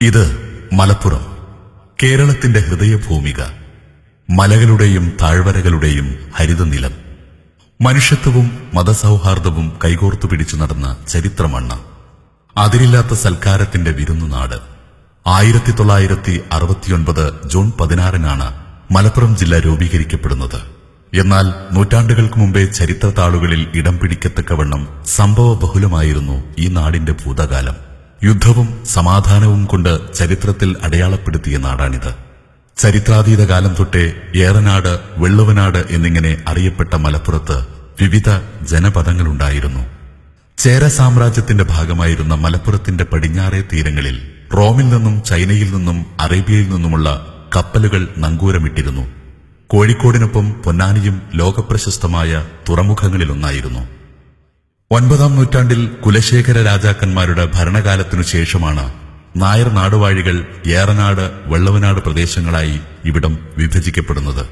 ഇത് മലപ്പുറം, കേരളത്തിന്റെ ഹൃദയഭൂമിക. മലകളുടെയും താഴ്വരകളുടെയും ഹരിതനിലം. മനുഷ്യത്വവും മതസൗഹാർദ്ദവും കൈകോർത്തു പിടിച്ചു നടന്ന ചരിത്രമണ്ണ്. അതിരില്ലാത്ത സൽക്കാരത്തിന്റെ വിരുന്നുനാട്. 1969 ജൂൺ 16 മലപ്പുറം ജില്ല രൂപീകരിക്കപ്പെടുന്നത്. എന്നാൽ നൂറ്റാണ്ടുകൾക്ക് മുമ്പേ ചരിത്ര താളുകളിൽ ഇടം പിടിക്കത്തക്കവണ്ണം സംഭവ ബഹുലമായിരുന്നു ഈ നാടിന്റെ ഭൂതകാലം. യുദ്ധവും സമാധാനവും കൊണ്ട് ചരിത്രത്തിൽ അടയാളപ്പെടുത്തിയ നാടാണിത്. ചരിത്രാതീത കാലം തൊട്ടേ ഏറനാട്, വെള്ളുവനാട് എന്നിങ്ങനെ അറിയപ്പെട്ട മലപ്പുറത്ത് വിവിധ ജനപദങ്ങളുണ്ടായിരുന്നു. ചേര സാമ്രാജ്യത്തിന്റെ ഭാഗമായിരുന്ന മലപ്പുറത്തിന്റെ പടിഞ്ഞാറേ തീരങ്ങളിൽ റോമിൽ നിന്നും ചൈനയിൽ നിന്നും അറേബ്യയിൽ നിന്നുമുള്ള കപ്പലുകൾ നങ്കൂരമിട്ടിരുന്നു. കോഴിക്കോടിനൊപ്പം പൊന്നാനിയും ലോകപ്രശസ്തമായ തുറമുഖങ്ങളിലൊന്നായിരുന്നു. 9-ാം നൂറ്റാണ്ടിൽ കുലശേഖര രാജാക്കന്മാരുടെ ഭരണകാലത്തിനു ശേഷമാണ് നായർ നാടുവാഴികൾ ഏറനാട്, വെള്ളവനാട് പ്രദേശങ്ങളായി ഇവിടം വിഭജിക്കപ്പെടുന്നത്.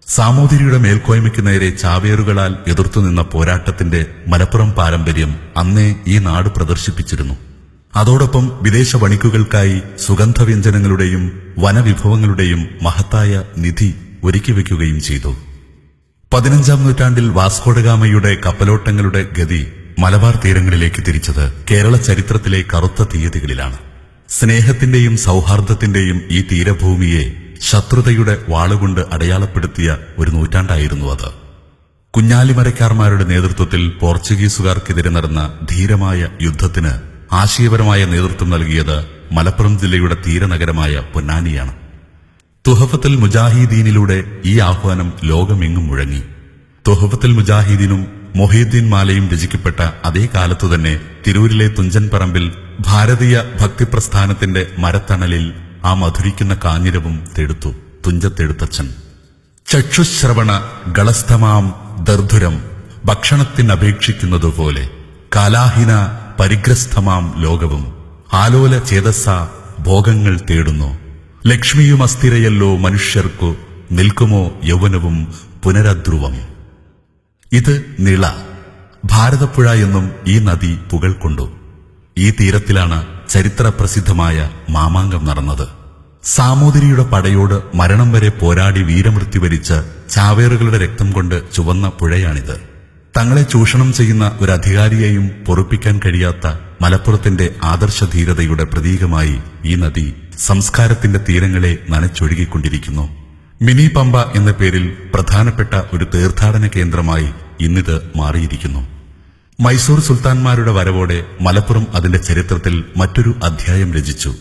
സാമൂതിരിയുടെ മേൽക്കോയ്മയ്ക്ക് നേരെ ചാവേറുകളാൽ എതിർത്തുനിന്ന പോരാട്ടത്തിന്റെ മലപ്പുറം പാരമ്പര്യം അന്നേ ഈ നാട് പ്രദർശിപ്പിച്ചിരുന്നു. അതോടൊപ്പം വിദേശ വണിക്കുകൾക്കായി സുഗന്ധവ്യഞ്ജനങ്ങളുടെയും വനവിഭവങ്ങളുടെയും മഹത്തായ നിധി ഒരുക്കിവെക്കുകയും ചെയ്തു. 15-ാം നൂറ്റാണ്ടിൽ വാസ്കോഡഗാമയുടെ കപ്പലോട്ടങ്ങളുടെ ഗതി മലബാർ തീരങ്ങളിലേക്ക് തിരിച്ചത് കേരള ചരിത്രത്തിലെ കറുത്ത തീയതികളിലാണ്. സ്നേഹത്തിന്റെയും സൗഹാർദ്ദത്തിന്റെയും ഈ തീരഭൂമിയെ ശത്രുതയുടെ വാളുകൊണ്ട് അടയാളപ്പെടുത്തിയ ഒരു നൂറ്റാണ്ടായിരുന്നു അത്. കുഞ്ഞാലിമരക്കാർമാരുടെ നേതൃത്വത്തിൽ പോർച്ചുഗീസുകാർക്കെതിരെ നടന്ന ധീരമായ യുദ്ധത്തിന് ആശയപരമായ നേതൃത്വം നൽകിയത് മലപ്പുറം ജില്ലയുടെ തീരനഗരമായ പൊന്നാനിയാണ്. തുഹഫത്തുൽ മുജാഹിദീനിലൂടെ ഈ ആഹ്വാനം ലോകമെങ്ങും മുഴങ്ങി. തുഹഫത്തുൽ മുജാഹിദീനും മൊഹീദ്ദീൻ മാലയും രചിക്കപ്പെട്ട അതേ കാലത്തുതന്നെ തിരൂരിലെ തുഞ്ചൻ പറമ്പിൽ ഭാരതീയ ഭക്തിപ്രസ്ഥാനത്തിന്റെ മരത്തണലിൽ ആ മധുരിക്കുന്ന കാഞ്ഞിരവും തെടുത്തു തുഞ്ചത്തെടുത്തച്ഛൻ. ചക്ഷുശ്രവണ ഗളസ്ഥമാം ദർധുരം ഭക്ഷണത്തിനപേക്ഷിക്കുന്നതുപോലെ കാലാഹിന പരിഗ്രസ്ഥമാം ലോകവും ആലോല ചേതസ്സ ഭോഗങ്ങൾ തേടുന്നു. ലക്ഷ്മിയും അസ്ഥിരയല്ലോ മനുഷ്യർക്കു നിൽക്കുമോ യൗവനവും പുനരധ്രുവം. ഇത് നിള, ഭാരതപ്പുഴ എന്നും ഈ നദി പുകൾക്കൊണ്ടു. ഈ തീരത്തിലാണ് ചരിത്ര പ്രസിദ്ധമായ മാമാങ്കം നടന്നത്. സാമൂതിരിയുടെ പടയോട് മരണം വരെ പോരാടി വീരമൃത്യു വരിച്ച ചാവേറുകളുടെ രക്തം കൊണ്ട് ചുവന്ന പുഴയാണിത്. തങ്ങളെ ചൂഷണം ചെയ്യുന്ന ഒരു അധികാരിയെയും പൊറുപ്പിക്കാൻ കഴിയാത്ത മലപ്പുറത്തിന്റെ ആദർശധീരതയുടെ പ്രതീകമായി ഈ നദി സംസ്കാരത്തിന്റെ തീരങ്ങളെ നനച്ചൊഴുകിക്കൊണ്ടിരിക്കുന്നു. മിനി പമ്പ എന്ന പേരിൽ പ്രധാനപ്പെട്ട ഒരു തീർത്ഥാടന കേന്ദ്രമായി ഇന്നിത് മാറിയിരിക്കുന്നു. മൈസൂർ സുൽത്താൻമാരുടെ വരവോടെ മലപ്പുറം അതിന്റെ ചരിത്രത്തിൽ മറ്റൊരു അധ്യായം രചിച്ചു.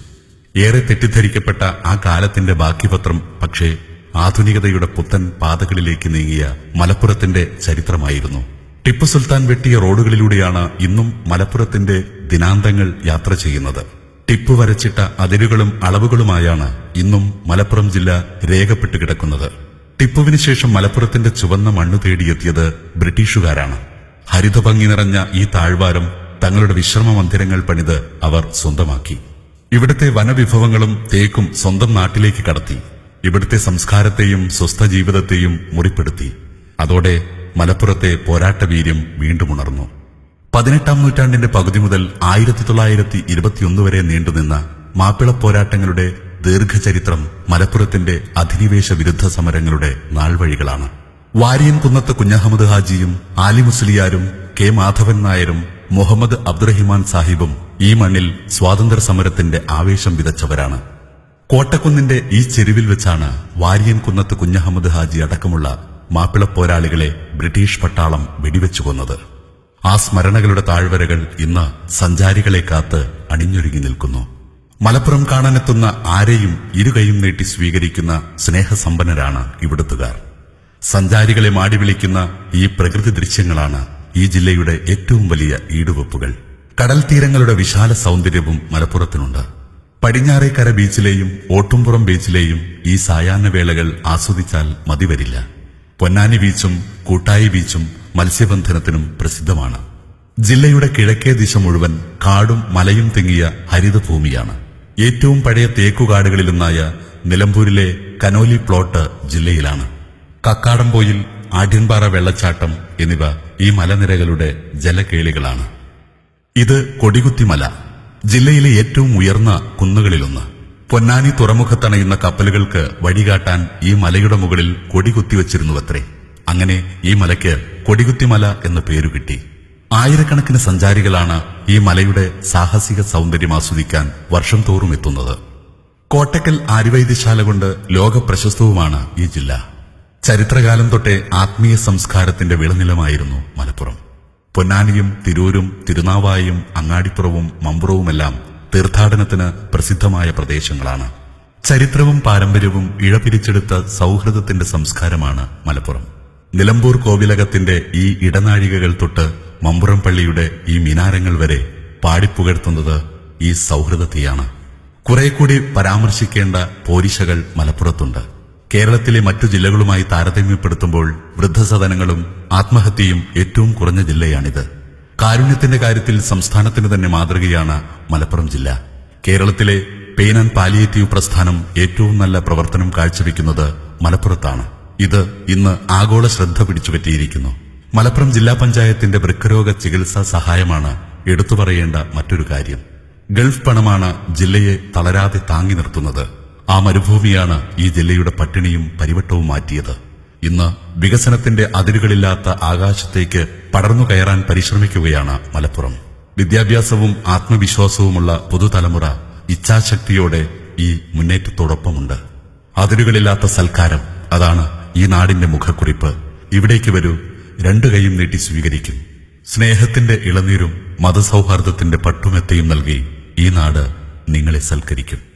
ഏറെ തെറ്റിദ്ധരിക്കപ്പെട്ട ആ കാലത്തിന്റെ ബാക്കിപത്രം പക്ഷേ ആധുനികതയുടെ പുത്തൻ പാതകളിലേക്ക് നീങ്ങിയ മലപ്പുറത്തിന്റെ ചരിത്രമായിരുന്നു. ടിപ്പു സുൽത്താൻ വെട്ടിയ റോഡുകളിലൂടെയാണ് ഇന്നും മലപ്പുറത്തിന്റെ ദിനാന്തങ്ങൾ യാത്ര ചെയ്യുന്നത്. ടിപ്പു വരച്ചിട്ട അതിരുകളും അളവുകളുമായാണ് ഇന്നും മലപ്പുറം ജില്ല രേഖപ്പെട്ടു കിടക്കുന്നത്. ടിപ്പുവിന് ശേഷം മലപ്പുറത്തിന്റെ ചുവന്ന മണ്ണു തേടിയെത്തിയത് ബ്രിട്ടീഷുകാരാണ്. ഹരിതഭംഗി നിറഞ്ഞ ഈ താഴ്വാരം തങ്ങളുടെ വിശ്രമ മന്ദിരങ്ങൾ പണിത് അവർ സ്വന്തമാക്കി. ഇവിടുത്തെ വനവിഭവങ്ങളും തേക്കും സ്വന്തം നാട്ടിലേക്ക് കടത്തി. ഇവിടുത്തെ സംസ്കാരത്തെയും സ്വസ്ഥ ജീവിതത്തെയും മുറിപ്പെടുത്തി. അതോടെ മലപ്പുറത്തെ പോരാട്ടവീര്യം വീണ്ടും ഉണർന്നു. 18-ാം നൂറ്റാണ്ടിന്റെ പകുതി മുതൽ 1921 വരെ നീണ്ടുനിന്ന മാപ്പിള പോരാട്ടങ്ങളുടെ ദീർഘചരിത്രം മലപ്പുറത്തിന്റെ അധിനിവേശ വിരുദ്ധ സമരങ്ങളുടെ നാൾവഴികളാണ്. വാരിയൻ കുന്നത്ത് കുഞ്ഞഹമ്മദ് ഹാജിയും ആലി മുസ്ലിയാരും കെ മാധവൻ നായരും മുഹമ്മദ് അബ്ദുറഹിമാൻ സാഹിബും ഈ മണ്ണിൽ സ്വാതന്ത്ര്യ സമരത്തിന്റെ ആവേശം വിതച്ചവരാണ്. കോട്ടക്കുന്നിന്റെ ഈ ചെരുവിൽ വെച്ചാണ് വാരിയൻ കുന്നത്ത് കുഞ്ഞഹമ്മദ് ഹാജി അടക്കമുള്ള മാപ്പിള പോരാളികളെ ബ്രിട്ടീഷ് പട്ടാളം വെടിവെച്ചു കൊന്നത്. ആ സ്മരണകളുടെ താഴ്വരകൾ ഇന്ന് സഞ്ചാരികളെ കാത്ത് അണിഞ്ഞൊരുങ്ങി നിൽക്കുന്നു. മലപ്പുറം കാണാനെത്തുന്ന ആരെയും ഇരുകൈയും നീട്ടി സ്വീകരിക്കുന്ന സ്നേഹസമ്പന്നരാണ് ഇവിടുത്തുകാർ. സഞ്ചാരികളെ മാടി വിളിക്കുന്ന ഈ പ്രകൃതി ദൃശ്യങ്ങളാണ് ഈ ജില്ലയുടെ ഏറ്റവും വലിയ ഈടുവെപ്പുകൾ. കടൽ തീരങ്ങളുടെ വിശാല സൗന്ദര്യവും മലപ്പുറത്തിനുണ്ട്. പടിഞ്ഞാറേക്കര ബീച്ചിലെയും ഓട്ടുംപുറം ബീച്ചിലെയും ഈ സായാഹ്നവേളകൾ ആസ്വദിച്ചാൽ മതിവരില്ല. പൊന്നാനി ബീച്ചും കൂട്ടായി ബീച്ചും മത്സ്യബന്ധനത്തിനും പ്രസിദ്ധമാണ്. ജില്ലയുടെ കിഴക്കേ ദിശ മുഴുവൻ കാടും മലയും തിങ്ങിയ ഹരിതഭൂമിയാണ്. ഏറ്റവും പഴയ തേക്കുകാടുകളിലൊന്നായ നിലമ്പൂരിലെ കനോലി പ്ലോട്ട് ജില്ലയിലാണ്. കക്കാടംപോയിൽ, ആഢ്യൻപാറ വെള്ളച്ചാട്ടം എന്നിവ ഈ മലനിരകളുടെ ജലകേളികളാണ്. ഇത് കൊടികുത്തിമല. ജില്ലയിലെ ഏറ്റവും ഉയർന്ന കുന്നുകളിലൊന്ന്. പൊന്നാനി തുറമുഖത്തണയുന്ന കപ്പലുകൾക്ക് വഴികാട്ടാൻ ഈ മലയുടെ മുകളിൽ കൊടി കുത്തിവച്ചിരുന്നുവത്രേ. അങ്ങനെ ഈ മലയ്ക്ക് കൊടികുത്തിമല എന്ന പേരു കിട്ടി. ആയിരക്കണക്കിന് സഞ്ചാരികളാണ് ഈ മലയുടെ സാഹസിക സൗന്ദര്യം ആസ്വദിക്കാൻ വർഷം തോറും എത്തുന്നത്. കോട്ടക്കൽ ആര്യവൈദ്യശാല കൊണ്ട് ലോക പ്രശസ്തവുമാണ് ഈ ജില്ല. ചരിത്രകാലം തൊട്ടേ ആത്മീയ സംസ്കാരത്തിന്റെ വിളനിലമായിരുന്നു മലപ്പുറം. പൊന്നാനിയും തിരൂരും തിരുനാവായും അങ്ങാടിപ്പുറവും മമ്പുറവുമെല്ലാം തീർത്ഥാടനത്തിന് പ്രസിദ്ധമായ പ്രദേശങ്ങളാണ്. ചരിത്രവും പാരമ്പര്യവും ഇഴപിരിച്ചെടുത്ത സൗഹൃദത്തിന്റെ സംസ്കാരമാണ് മലപ്പുറം. നിലമ്പൂർ കോവിലകത്തിന്റെ ഈ ഇടനാഴികകൾ തൊട്ട് മമ്പുറം പള്ളിയുടെ ഈ മിനാരങ്ങൾ വരെ പാടിപ്പുകഴ്ത്തുന്നത് ഈ സൗഹൃദത്തെയാണ്. കുറെ കൂടി പരാമർശിക്കേണ്ട പോരിശകൾ മലപ്പുറത്തുണ്ട്. കേരളത്തിലെ മറ്റു ജില്ലകളുമായി താരതമ്യപ്പെടുത്തുമ്പോൾ വൃദ്ധസദനങ്ങളും ആത്മഹത്യയും ഏറ്റവും കുറഞ്ഞ ജില്ലയാണിത്. കാരുണ്യത്തിന്റെ കാര്യത്തിൽ സംസ്ഥാനത്തിന് തന്നെ മാതൃകയാണ് മലപ്പുറം ജില്ല. കേരളത്തിലെ പെയിൻ ആൻഡ് പാലിയേറ്റീവ് പ്രസ്ഥാനം ഏറ്റവും നല്ല പ്രവർത്തനം കാഴ്ചവെക്കുന്നത് മലപ്പുറത്താണ്. ഇത് ഇന്ന് ആഗോള ശ്രദ്ധ പിടിച്ചുപറ്റിയിരിക്കുന്നു. മലപ്പുറം ജില്ലാ പഞ്ചായത്തിന്റെ വൃക്കരോഗ ചികിത്സാ സഹായമാണ് എടുത്തു പറയേണ്ട മറ്റൊരു കാര്യം. ഗൾഫ് പണമാണ് ജില്ലയെ തളരാതെ താങ്ങി നിർത്തുന്നത്. ആ മരുഭൂമിയാണ് ഈ ജില്ലയുടെ പട്ടിണിയും പരിവട്ടവും മാറ്റിയത്. ഇന്ന് വികസനത്തിന്റെ അതിരുകളില്ലാത്ത ആകാശത്തേക്ക് പടർന്നു കയറാൻ പരിശ്രമിക്കുകയാണ് മലപ്പുറം. വിദ്യാഭ്യാസവും ആത്മവിശ്വാസവുമുള്ള പുതുതലമുറ ഇച്ഛാശക്തിയോടെ ഈ മുന്നേറ്റത്തോടൊപ്പമുണ്ട്. അതിരുകളില്ലാത്ത സൽക്കാരം, അതാണ് ഈ നാടിന്റെ മുഖക്കുറിപ്പ്. ഇവിടേക്ക് വരൂ, രണ്ടു കൈയും നീട്ടി സ്വീകരിക്കും. സ്നേഹത്തിന്റെ ഇളനീരും മതസൗഹാർദ്ദത്തിന്റെ പട്ടുമെത്തയും നൽകി ഈ നാട് നിങ്ങളെ സൽക്കരിക്കും.